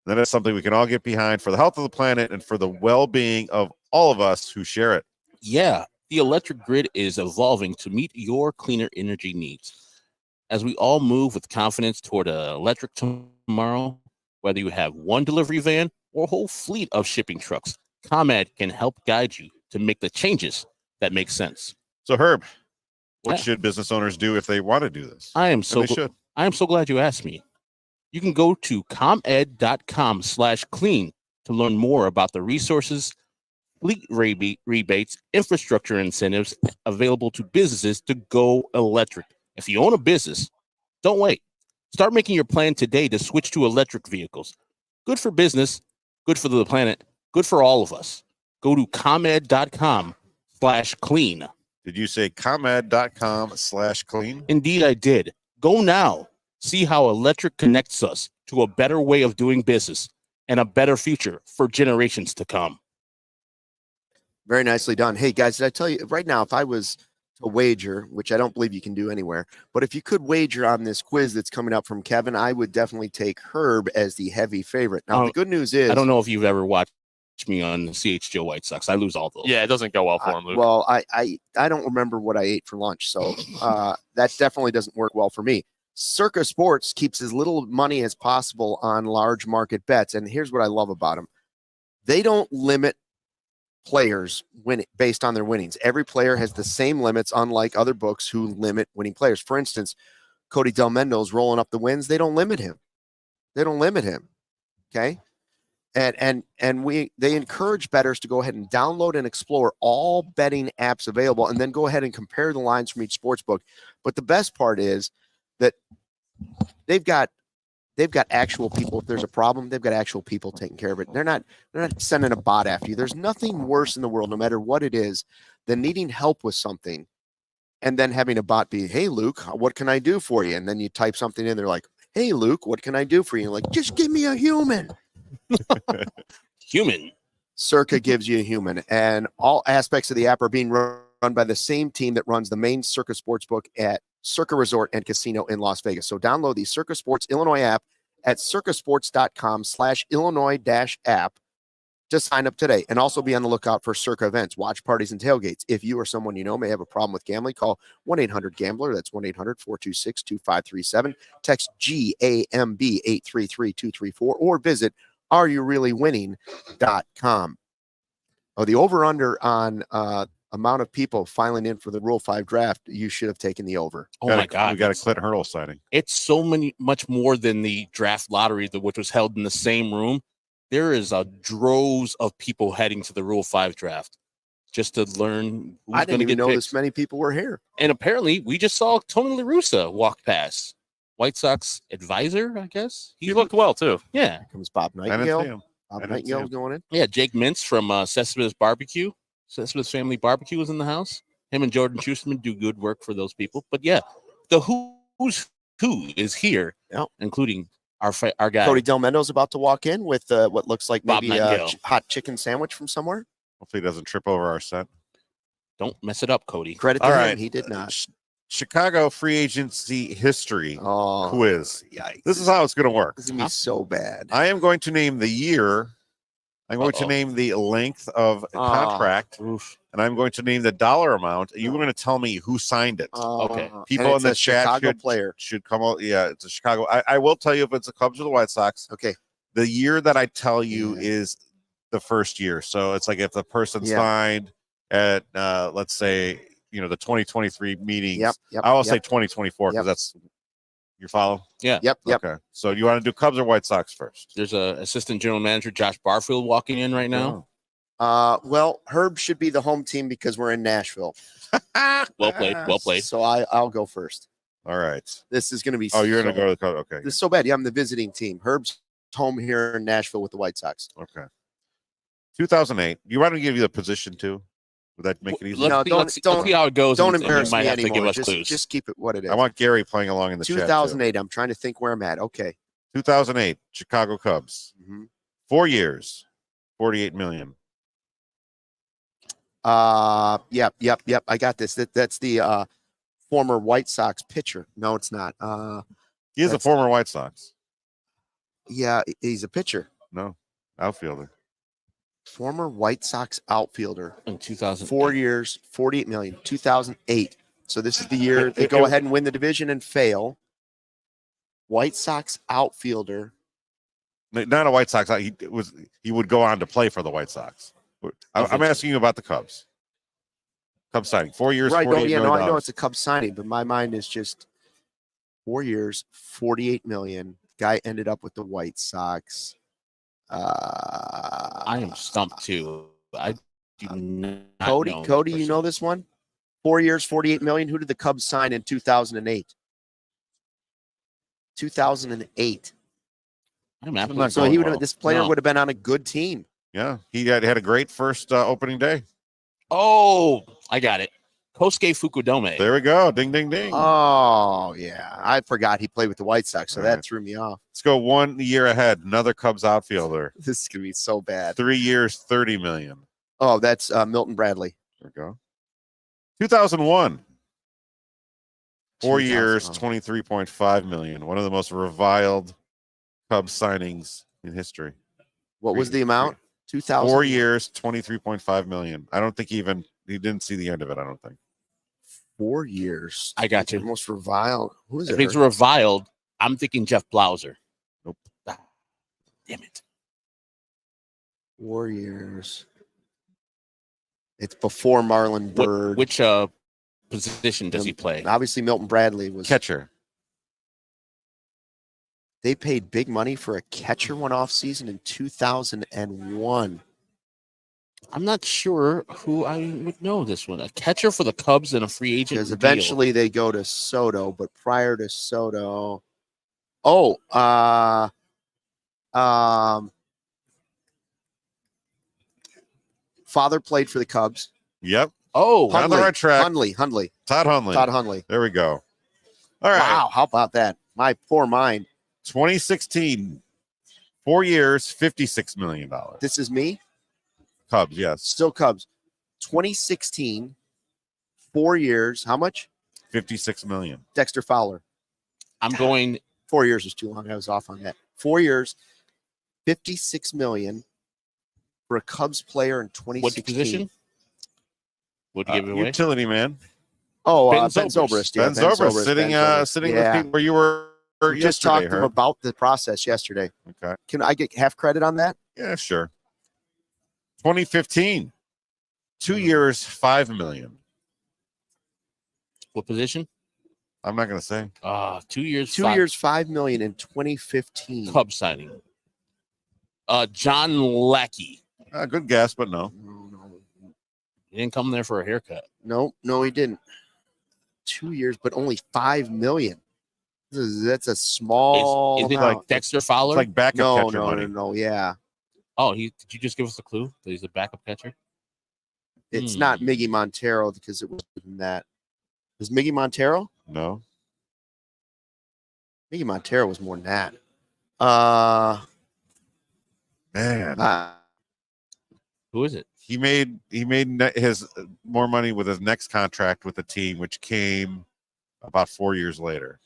That is something we can all get behind for the health of the planet and for the well-being of all of us who share it.
Yeah, the electric grid is evolving to meet your cleaner energy needs. As we all move with confidence toward an electric tomorrow, whether you have one delivery van or a whole fleet of shipping trucks, ComEd can help guide you to make the changes that make sense.
So, Herb, what should business owners do if they want to do this?
I am so glad you asked me. You can go to comed.com/clean to learn more about the resources, fleet rebates, infrastructure incentives available to businesses to go electric. If you own a business, don't wait. Start making your plan today to switch to electric vehicles. Good for business, good for the planet, good for all of us. Go to comed.com/clean.
Did you say comed.com/clean?
Indeed, I did. Go now. See how electric connects us to a better way of doing business and a better future for generations to come.
Very nicely done. Hey, guys, did I tell you right now, if I was to wager, which I don't believe you can do anywhere, but if you could wager on this quiz that's coming up from Kevin, I would definitely take Herb as the heavy favorite. Now, the good news is...
I don't know if you've ever watched me on the CHGO White Sox. I lose all those.
Yeah, it doesn't go well for him, Luke.
Well, I don't remember what I ate for lunch, so that definitely doesn't work well for me. Circa Sports keeps as little money as possible on large market bets, and here's what I love about them. They don't limit players based on their winnings. Every player has the same limits, unlike other books who limit winning players. For instance, Cody Del Mendo's rolling up the wins. They don't limit him. Okay. And they encourage bettors to go ahead and download and explore all betting apps available and then go ahead and compare the lines from each sports book. But the best part is that they've got actual people. If there's a problem, they've got actual people taking care of it. They're not sending a bot after you. There's nothing worse in the world, no matter what it is, than needing help with something and then having a bot be, "Hey, Luke, what can I do for you?" And then you type something in, they're like, "Hey, Luke, what can I do for you?" Like, just give me a human.
Human.
Circa gives you a human, and all aspects of the app are being run by the same team that runs the main Circa Sportsbook at Circa Resort and Casino in Las Vegas. So download the Circa Sports Illinois app at circasports.com/Illinois-app to sign up today, and also be on the lookout for Circa events, watch parties, and tailgates. If you or someone you know may have a problem with gambling, call 1-800-GAMBLER. That's 1-800-426-2537. Text GAMB 833-234 or visit areyoureallywinning.com. Oh, the over-under on amount of people filing in for the Rule 5 draft, you should have taken the over.
Oh my God.
We got a Clint Hurdle signing.
It's much more than the draft lottery, which was held in the same room. There is a droves of people heading to the Rule 5 draft just to learn who's
I didn't
even
even know
picked.
this many people were here.
And apparently we just saw Tony La Russa walk past. White Sox advisor, I guess.
He looked well too.
Yeah.
Here comes Bob
I didn't see
Nightingale.
him.
Bob Nightingale's going in.
Yeah, Jake Mintz from Cespedes Barbecue. Cespedes Family Barbecue is in the house. Him and Jordan Schusterman do good work for those people. But yeah, the who's who is here, including our guy.
Cody Del Mendo's about to walk in with what looks like
Bob
maybe a
Nightingale.
hot chicken sandwich from somewhere.
Hopefully he doesn't trip over our set.
Don't mess it up, Cody.
Credit to
All
him,
right.
he did not.
Chicago free agency history
Oh,
quiz.
yikes.
This is how it's going to work.
This is going to be so bad.
I am going to name the year. I'm going to name the length of contract, and I'm going to name the dollar amount. You're going to tell me who signed it.
Okay.
People in the chat
Chicago player.
should come out. Yeah, it's a Chicago. I will tell you if it's the Cubs or the White Sox.
Okay.
The year that I tell you is the first year. So it's like if the person signed at, let's say, the 2023 meetings.
Yep.
I will say 2024 because that's your follow.
Yeah.
Yep.
Okay. So you want to do Cubs or White Sox first?
There's a assistant general manager, Josh Barfield, walking in right now.
Well, Herb should be the home team because we're in Nashville.
Well played. Well played.
So I'll go first.
All right.
This is going to be.
Oh, you're going to go to the Cubs. Okay.
This is so bad. Yeah, I'm the visiting team. Herb's home here in Nashville with the White Sox.
Okay. 2008. You want to give you the position too? Would that make it easy?
No,
Let's see how it goes.
Don't
and you
embarrass
might
me
have to give
anymore.
us clues.
Just keep it what it is.
I want Gary playing along in the chat.
2008. I'm trying to think where I'm at. Okay.
2008, Chicago Cubs. 4 years, 48 million.
Yep. I got this. That's the former White Sox pitcher. No, it's not.
He is a former White Sox.
Yeah, he's a pitcher.
No, outfielder.
Former White Sox outfielder.
In 2000,
4 years, 48 million. 2008. So this is the year they go ahead and win the division and fail. White Sox outfielder.
Not a White Sox. He would go on to play for the White Sox. I'm asking you about the Cubs. Cubs signing 4 years,
Right?
$48 million.
I know it's a Cubs signing, but my mind is just 4 years, 48 million. Guy ended up with the White Sox.
I am stumped too. I do not know.
Cody, you know this one? 4 years, 48 million. Who did the Cubs sign in 2008? 2008.
I'm absolutely
So he would. This player would have been on a good team.
Yeah, he had a great first opening day.
Oh, I got it. Kosuke Fukudome.
There we go. Ding, ding, ding.
Oh, yeah. I forgot he played with the White Sox, so
All
that
right.
threw me off.
Let's go 1 year ahead. Another Cubs outfielder.
This is going to be so bad.
3 years, 30 million.
Oh, that's Milton Bradley.
There we go. 2001. 4 years,
2001.
23.5 million. One of the most reviled Cubs signings in history.
What was the amount? 2000.
4 years, 23.5 million. I don't think he didn't see the end of it. I don't think.
4 years.
I got you.
Most reviled. Who is
If
it?
it's reviled, I'm thinking Jeff Blauser.
Nope.
Ah, damn it.
4 years. It's before Marlon Byrd.
Which position does he play?
Obviously, Milton Bradley was
Catcher.
They paid big money for a catcher one off season in 2001.
I'm not sure who I would know this one. A catcher for the Cubs and a free agent.
Because
deal.
eventually they go to Soto, but prior to Soto, father played for the Cubs.
Yep.
Oh,
on the right track.
Hundley.
Todd Hundley. There we go. All right.
Wow, how about that? My poor mind.
2016. 4 years, $56 million.
This is me.
Cubs, yes.
Still Cubs. 2016. 4 years. How much?
56 million.
Dexter Fowler.
I'm going.
4 years was too long. I was off on that. 4 years, 56 million for a Cubs player in 2016.
What position? Would give it away?
Utility man.
Oh,
Ben
Ben
Zobrist.
Zobrist. Yeah,
Ben Zobrist sitting with people where you were
We just
yesterday.
talked to him about the process yesterday.
Okay.
Can I get half credit on that?
Yeah, sure. 2015. 2 years, $5 million.
What position?
I'm not going to say.
2 years.
2 years, $5 million in 2015.
Cub signing. John Lackey.
Good guess, but no.
He didn't come there for a haircut.
No, he didn't. 2 years, but only $5 million. That's a small.
Is it
amount.
like Dexter Fowler?
It's like backup catcher
no,
money.
no. Yeah,
Oh, did you just give us a clue that he's a backup catcher?
it's not Miggy Montero because it wasn't that. Was Miggy Montero?
No.
Miggy Montero was more than that.
Man.
Who is it?
He made his more money with his next contract with the team, which came about 4 years later.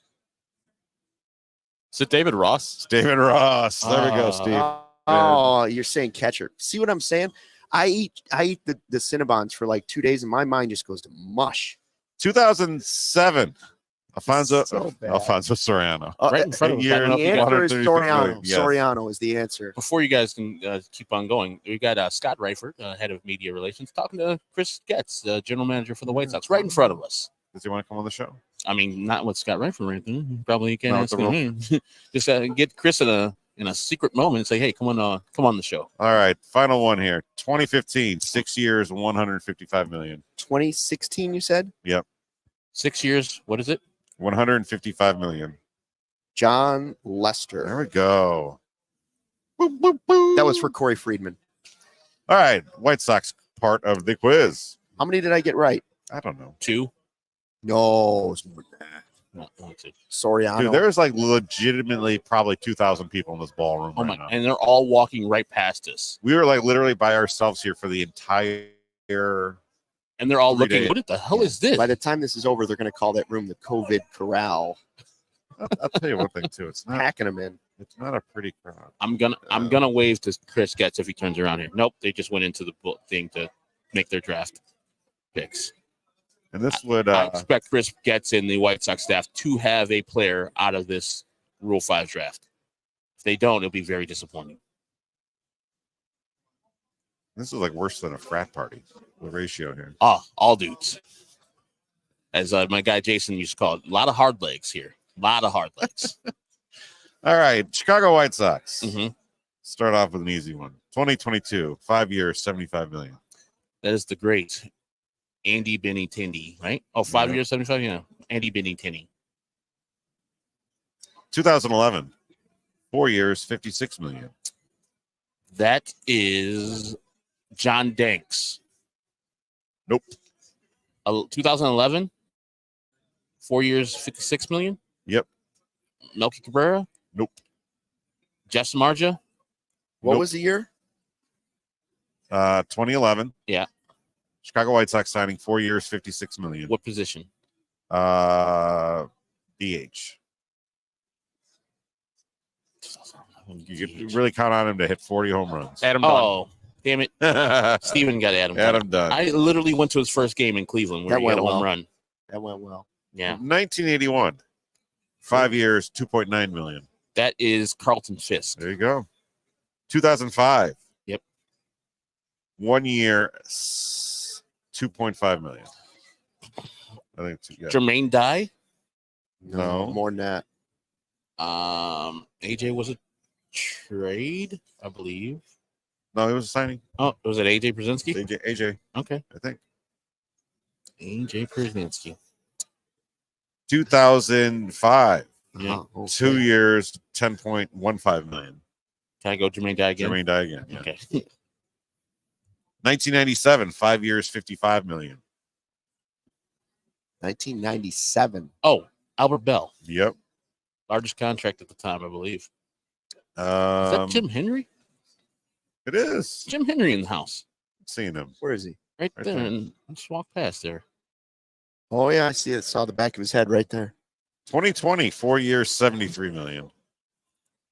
Is it David Ross?
It's David Ross. There we go, Steve.
Oh, you're saying catcher. See what I'm saying? I eat the Cinnabons for like 2 days and my mind just goes to mush.
2007. Alfonso Soriano.
Right in front of us.
years,
Backing up
The
you guys.
answer is
136
Soriano.
million, yes.
Soriano is the answer.
Before you guys can keep on going, we got Scott Reifert, head of media relations, talking to Chris Getz, general manager for the White Sox, right in front of us.
Does he want to come on the show?
I mean, not with Scott Reifert right there. Probably can't
No,
ask
it's
him. Just get Chris in a secret moment and say, "Hey, come on the show."
All right, final one here. 2015, 6 years, 155 million.
2016, you said?
Yep,
6 years. What is it?
155 million.
John Lester.
There we go. Boop, boop, boop.
That was for Corey Friedman.
All right, White Sox part of the quiz.
How many did I get right?
I don't know.
2.
No, it's more than that.
No, 1, 2.
Soriano.
Dude, there's like legitimately probably 2,000 people in this ballroom
Oh
right
my!
now.
And they're all walking right past us,
We were like literally by ourselves here for the entire.
and they're all
3
looking.
days.
What the hell
Yeah.
is this?
By the time this is over, they're going to call that room the COVID Corral.
I'll tell you one thing too. It's not.
Packing them in.
It's not a pretty crowd.
I'm gonna wave to Chris Getz if he turns around here. Nope, they just went into the thing to make their draft picks.
And this would.
I expect Chris Getz and the White Sox staff to have a player out of this Rule 5 draft. If they don't, it'll be very disappointing.
This is like worse than a frat party. The ratio here.
All dudes. As my guy Jason used to call it, a lot of hard legs here. A lot of hard legs.
All right, Chicago White Sox.
Mhm.
Start off with an easy one. 2022, 5 years, $75 million.
That is the great Andy Benintendi, right? Oh, 5
Yeah.
years, 75? Yeah. Andy Benintendi.
2011, 4 years, $56 million.
That is John Danks.
Nope.
2011, 4 years, $56 million.
Yep.
Melky Cabrera.
Nope.
Jeff Samardzija.
What
Nope.
was the year?
2011.
Yeah.
Chicago White Sox signing 4 years, $56 million.
What position?
DH. You could really count on him to hit 40 home runs.
Adam Dunn.
Oh, damn it. Steven got Adam.
Adam Dunn.
I literally went to his first game in Cleveland where
That
he had a
went
home
well.
run.
That went well.
Yeah.
1981, 5 years, $2.9 million.
That is Carlton Fisk.
There you go. 2005.
Yep.
1 year, $2.5 million. I think it's, yeah.
Jermaine Dye.
No.
More than that.
AJ was a trade, I believe.
No, it was a signing.
Oh, was it AJ Brzezinski?
AJ,
Okay.
I think.
AJ Brzezinski.
2005.
Yeah.
Okay.
2 years, $10.15 million.
Can I go Jermaine Dye again?
Jermaine Dye again. Yeah.
Okay.
1997, 5 years, $55 million.
1997.
Oh, Albert Bell.
Yep.
Largest contract at the time, I believe. Is that Jim Henry?
It is.
Jim Henry in the house.
Seeing him.
Where is he?
Right
Right
there.
there.
And just walk past there.
Oh, yeah, I see it. Saw the back of his head right there.
2020, 4 years, $73 million.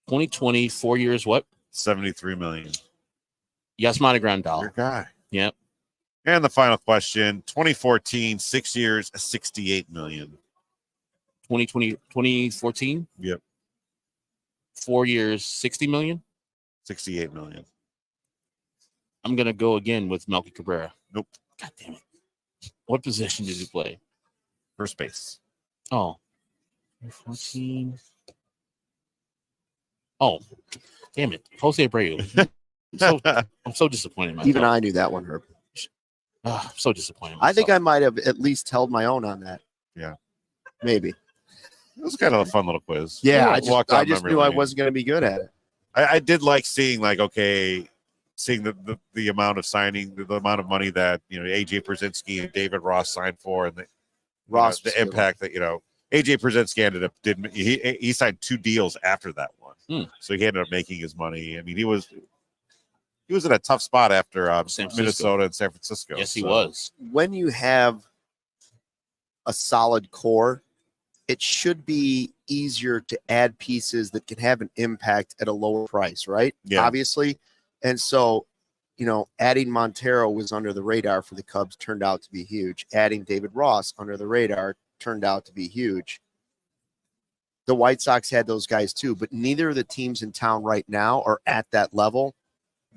2020, 4 years, what?
$73 million.
Yasmani Grandal.
Your guy.
Yep.
And the final question, 2014, 6 years, $68 million.
2014?
Yep.
4 years, 60 million?
$68 million.
I'm going to go again with Melky Cabrera.
Nope.
God damn it. What position did he play?
First base.
Oh. 14. Oh. Damn it. Jose Abreu. I'm so disappointed in myself.
Even I knew that one, Herb.
I'm so disappointed in
I think
myself.
I might have at least held my own on that.
Yeah.
Maybe.
It was kind of a fun little quiz.
Yeah,
Walked
I
down
just
memory
knew I
lane.
wasn't going to be good at it.
I did like seeing seeing the amount of signing, the amount of money that AJ Brzezinski and David Ross signed for, and
Ross
the
was good.
impact that AJ Brzezinski ended up he signed 2 deals after that one, so he ended up making his money. I mean, he was in a tough spot after
San Francisco.
Minnesota and San Francisco.
Yes, he
So,
was.
When you have a solid core, it should be easier to add pieces that can have an impact at a lower price, right?
Yeah.
Obviously. And so, adding Montero was under the radar for the Cubs, turned out to be huge. Adding David Ross under the radar turned out to be huge. The White Sox had those guys too, but neither of the teams in town right now are at that level.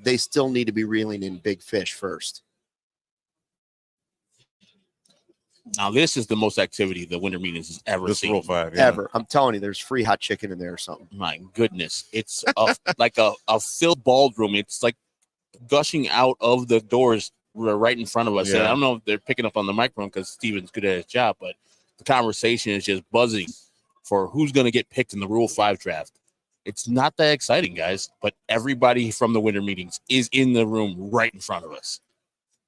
They still need to be reeling in big fish first.
Now, this is the most activity the Winter Meetings has ever
this
seen.
Rule 5, yeah.
Ever. I'm telling you, there's free hot chicken in there or something.
My goodness. It's like a filled ballroom. It's like gushing out of the doors right in front of us. And
Yeah.
I don't know if they're picking up on the microphone because Steven's good at his job, but the conversation is just buzzing for who's going to get picked in the Rule 5 draft. It's not that exciting, guys, but everybody from the Winter Meetings is in the room right in front of us.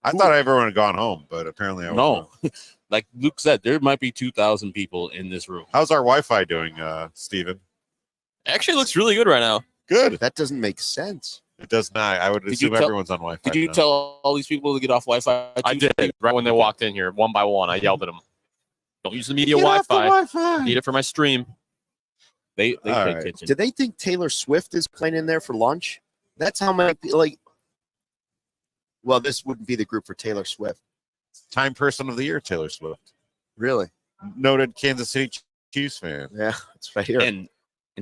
I thought everyone had gone home, but apparently I was
No.
wrong.
Like Luke said, there might be 2,000 people in this room.
How's our Wi-Fi doing, Steven?
Actually, looks really good right now.
Good.
That doesn't make sense.
It does not. I would
Did
assume
you tell-
everyone's on Wi-Fi.
Did you
now.
tell all these people to get off Wi-Fi?
I
too?
did. Right when they walked in here, one by one, I yelled at them. Don't use the media
Get off the
Wi-Fi.
Wi-Fi.
Need it for my stream.
They
All
pay
right.
attention.
Do they think Taylor Swift is playing in there for lunch? That's how many like. Well, this wouldn't be the group for Taylor Swift.
Time Person of the Year, Taylor Swift.
Really?
Noted Kansas City Chiefs fan.
Yeah, it's right here.
And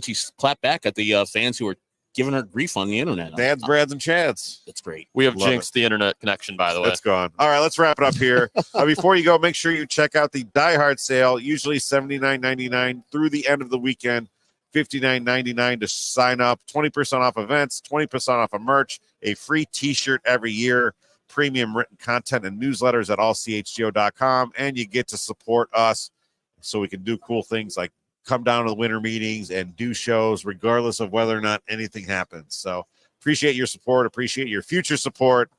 she clapped back at the fans who were giving her grief on the internet.
Dads, Brads, and Chads.
That's great.
We have
Love
jinxed the internet connection, by the way.
It's gone. All right, let's wrap it up here. Before you go, make sure you check out the Die Hard sale, usually $79.99 through the end of the weekend, $59.99 to sign up, 20% off events, 20% off of merch, a free T-shirt every year, premium written content and newsletters at allchgo.com, and you get to support us so we can do cool things like come down to the winter meetings and do shows regardless of whether or not anything happens. So appreciate your support, appreciate your future support.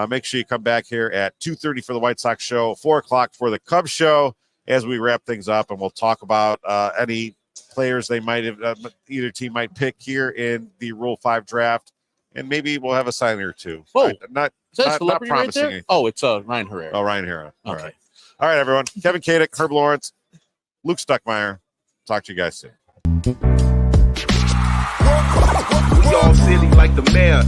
Make sure you come back here at 2:30 for the White Sox show, 4 o'clock for the Cubs show as we wrap things up, and we'll talk about any players they might have, either team might pick here in the Rule 5 draft, and maybe we'll have a signing or two.
Whoa.
Is that
Is that a
not
celebrity right
promising
there?
anything.
Oh, it's Ryan Herrera.
Oh, Ryan Herrera. All
Okay.
right. All right, everyone. Kevin Kaduk, Herb Lawrence, Luke Stuckmeyer. Talk to you guys soon.
We all silly like the mayor.